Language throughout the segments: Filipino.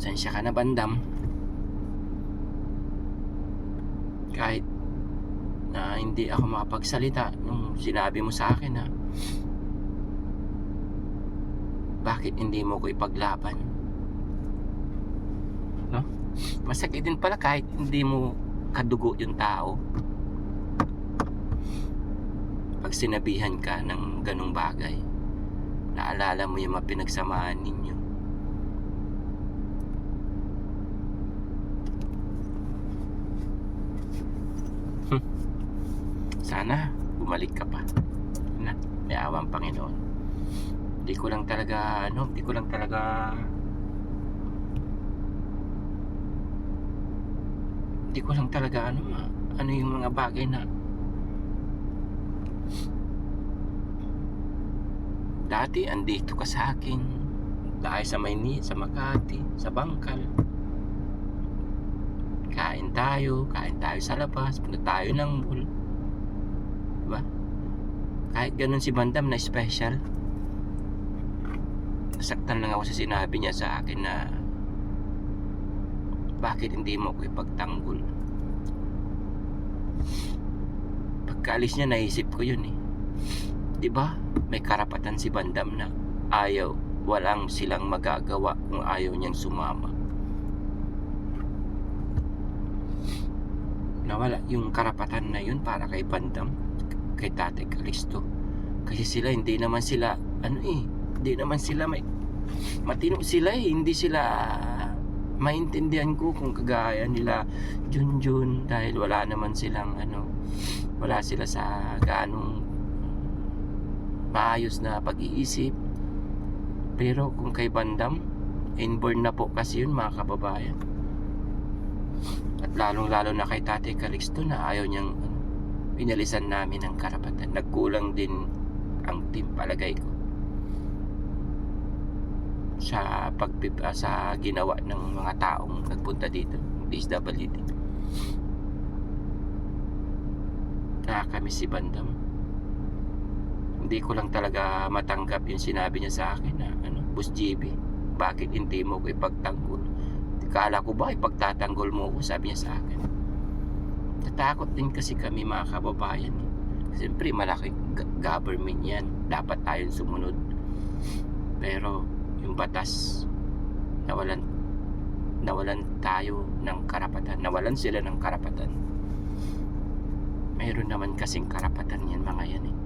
Pasensya ka na, bandam. Kahit na hindi ako makapagsalita nung sinabi mo sa akin na bakit hindi mo ko ipaglaban, no? Masakit din pala kahit hindi mo kadugo yung tao. Pag sinabihan ka ng ganong bagay, naalala mo yung mga pinagsamahan ninyo. Sana bumalik ka pa na, may awang Panginoon. Hindi ko lang talaga ano yung mga bagay na dati andito ka sa akin, tayo sa Maynila, sa Makati, sa Bangkal, kain tayo sa labas, punta tayo ng mall, diba? Kahit ganun si Bandam na special, nasaktan lang ako sa sinabi niya sa akin na bakit hindi mo ko ipagtanggol. Pagkaalis niya naisip ko yun eh, diba may karapatan si Bandam na walang silang magagawa kung ayaw niyang sumama. Nawala yung karapatan na yun para kay Bandam, kay Tatay Calixto, kasi sila hindi naman sila may matino sila eh, hindi sila maintindihan ko kung kagaya nila Junjun, dahil wala sila sa ganong maayos na pag-iisip. Pero kung kay Bandam, inborn na po kasi yun, mga kababayan. At lalong lalo na kay Tatay Calixto na ayaw niyang inalisan namin ng karapatan. Nagkulang din ang team, palagay ko, sa ginawa ng mga taong nagpunta dito, DSWD. Nakakamiss si Bandam. Hindi ko lang talaga matanggap yung sinabi niya sa akin na Boss JB, bakit hindi mo ko ipagtanggol? Kala ko ba ipagtatanggol mo ko, sabi niya sa akin. Natakot din kasi kami, mga kababayan eh. Siyempre malaking government yan, dapat tayong sumunod. Pero yung batas, nawalan tayo ng karapatan, nawalan sila ng karapatan. Mayroon naman kasing karapatan yan, mga yan eh.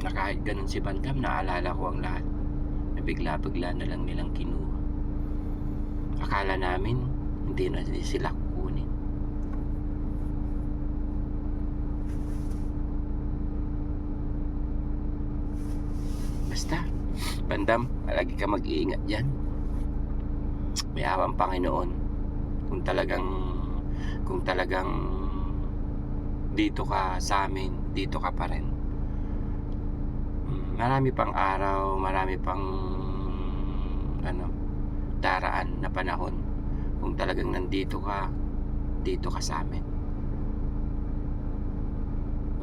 Na kahit ganun si Bandam, naalala ko ang lahat na bigla-bigla na lang nilang kinuha. Akala namin hindi na sila kukunin. Basta Bandam, lagi ka mag-iingat dyan. May awang Panginoon. Kung talagang dito ka sa amin, dito ka pa rin. Marami pang araw, marami pang daraan na panahon. Kung talagang nandito ka, dito ka sa amin.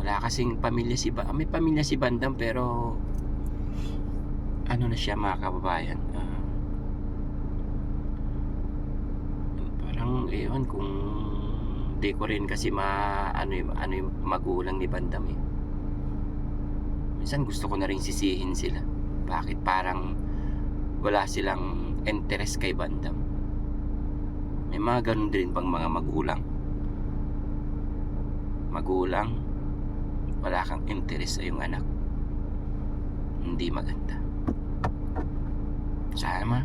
Wala kasing pamilya may pamilya si Bandam, pero na siya, mga kababayan, parang ewan kung di ko rin kasi yung magulang ni Bandam eh. Minsan gusto ko na rin sisihin sila. Bakit parang wala silang interest kay Bandam? May mga ganun din bang mga magulang, wala kang interest sa iyong anak? Hindi maganda. Sana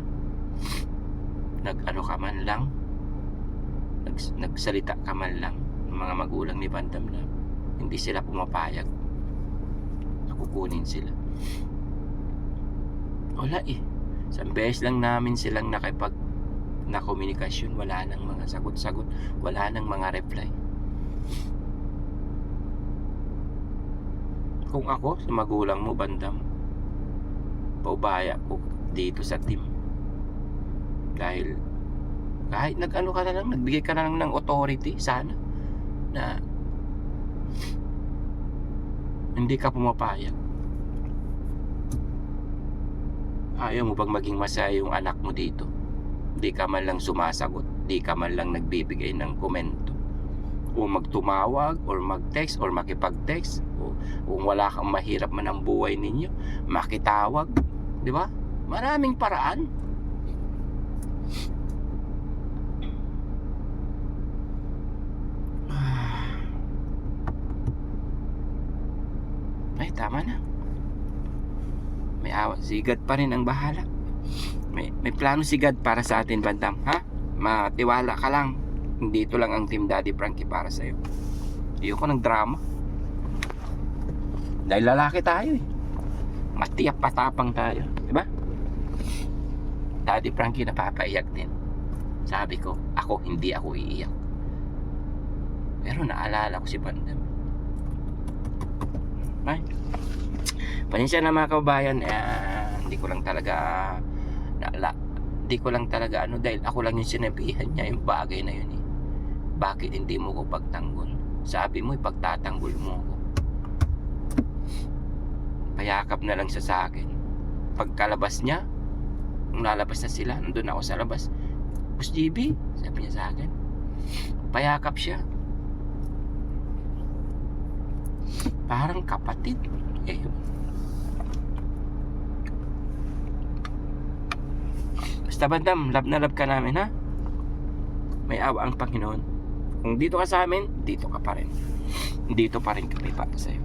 nagsalita ka man lang ng mga magulang ni Bandam na hindi sila pumapayag na kukunin sila. Wala eh. Isang beses lang namin silang na komunikasyon, wala nang mga sagot-sagot, wala nang mga reply. Kung ako sa magulang mo, Bandam, paubaya ko dito sa team. Dahil kahit nagbigay ka na lang ng authority, sana na hindi ka pumapayag. Ayaw mo bang maging masaya yung anak mo dito? Di ka man lang sumasagot, di ka man lang nagbibigay ng komento, o magtumawag or mag-text or makipag-text, o kung wala kang mahirap man ang buhay ninyo, makitawag, di ba? Maraming paraan. Ay, tama na. May awa, si God pa rin ang bahala. May plano si God para sa atin, Bandam, ha? Matiwala ka lang. Dito lang ang Team Daddy Frankie para sa'yo. Ayoko ng drama. Dahil lalaki tayo eh. Matiyak patapang tayo, di ba? Daddy Frankie napapaiyak din. Sabi ko, hindi ako iiyak. Pero naalala ko si Bandam. Ay, pasensya na mga kababayan, hindi ko lang talaga dahil ako lang yung sinabihan niya yung bagay na yun eh. Bakit hindi mo ko pagtanggol? Sabi mo ipagtatanggol mo ko. Payakap na lang siya sa akin. Pagkalabas niya, nung lalabas na sila, nandun ako sa labas, Boss JB, sabi niya sa akin, payakap siya. Parang kapatid eh. Basta Bandam, love na love ka namin, ha? May awa ang Panginoon. Kung dito ka sa amin, dito ka pa rin. Dito pa rin kami para sa'yo.